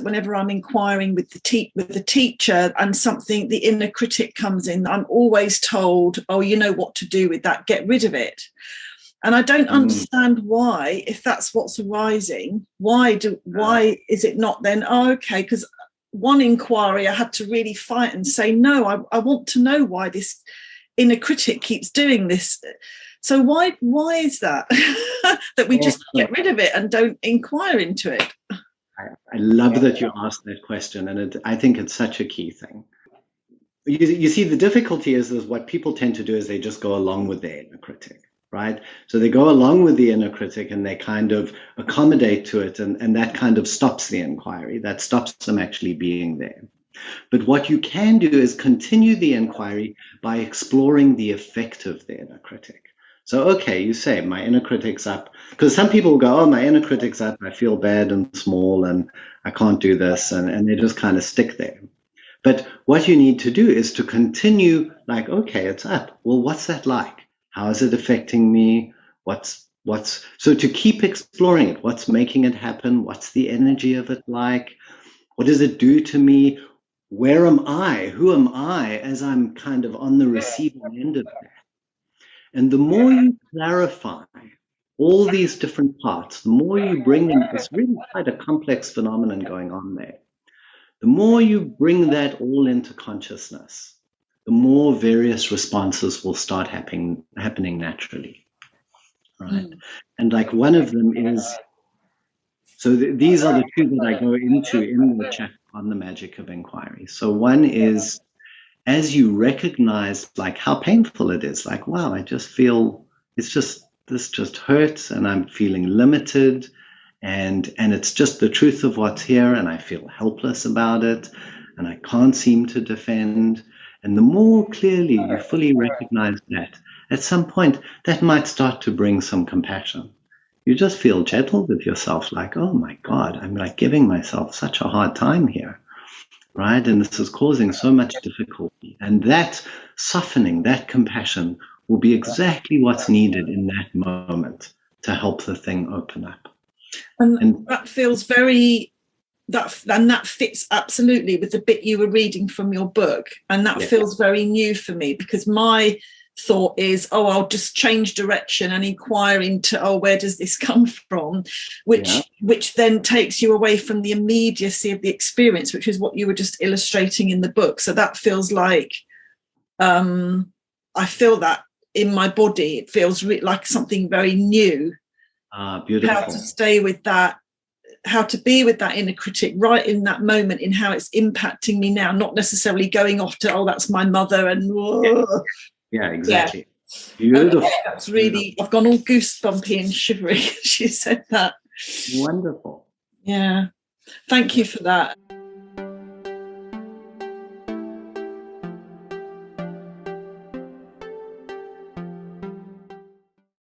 whenever I'm inquiring with the teacher and something, the inner critic comes in, I'm always told, oh, you know what to do with that, get rid of it. And I don't understand why, if that's what's arising, why is it not then, oh, okay, because one inquiry I had to really fight and say, no, I want to know why this inner critic keeps doing this. So why is that? That we just get rid of it and don't inquire into it? I love that you asked that question, and I think it's such a key thing. You see, the difficulty is what people tend to do is they just go along with their inner critic, right? So they go along with the inner critic and they kind of accommodate to it, and that kind of stops the inquiry. That stops them actually being there. But what you can do is continue the inquiry by exploring the effect of the inner critic. So, okay, you say, my inner critic's up. Because some people go, oh, my inner critic's up, I feel bad and small, and I can't do this, and they just kind of stick there. But what you need to do is to continue, like, okay, it's up. Well, what's that like? How is it affecting me? So to keep exploring it, what's making it happen? What's the energy of it like? What does it do to me? Where am I? Who am I as I'm kind of on the receiving end of that? And the more you clarify all these different parts, the more you bring them, it's really quite a complex phenomenon going on there. The more you bring that all into consciousness, the more various responses will start happening naturally, right? And like one of them is, so these are the two that I go into in the chapter on the magic of inquiry. So one is, as you recognize like how painful it is, like, wow, I just feel this just hurts and I'm feeling limited and it's just the truth of what's here and I feel helpless about it and I can't seem to defend. And the more clearly you fully recognize that, at some point that might start to bring some compassion. You just feel gentle with yourself, like, oh my God, I'm like giving myself such a hard time here. Right? And this is causing so much difficulty. And that softening, that compassion will be exactly what's needed in that moment to help the thing open up. And that feels that fits absolutely with the bit you were reading from your book. And that feels very new for me, because my thought is, oh, I'll just change direction and inquire into, oh, where does this come from, which then takes you away from the immediacy of the experience, which is what you were just illustrating in the book. So that feels like I feel that in my body. It feels like something very new. Beautiful. How to stay with that, how to be with that inner critic right in that moment, in how it's impacting me now, not necessarily going off to, oh, that's my mother and yeah, exactly. Beautiful. That's really, I've gone all goosebumpy and shivery. She said that. Wonderful. Yeah. Thank you for that.